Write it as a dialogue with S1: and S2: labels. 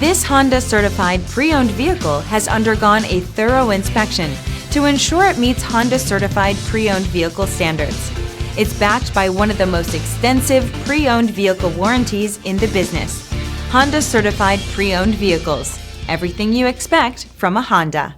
S1: This Honda certified pre-owned vehicle has undergone a thorough inspection to ensure it meets Honda certified pre-owned vehicle standards. It's backed by one of the most extensive pre-owned vehicle warranties in the business. Honda certified pre-owned vehicles. Everything you expect from a Honda.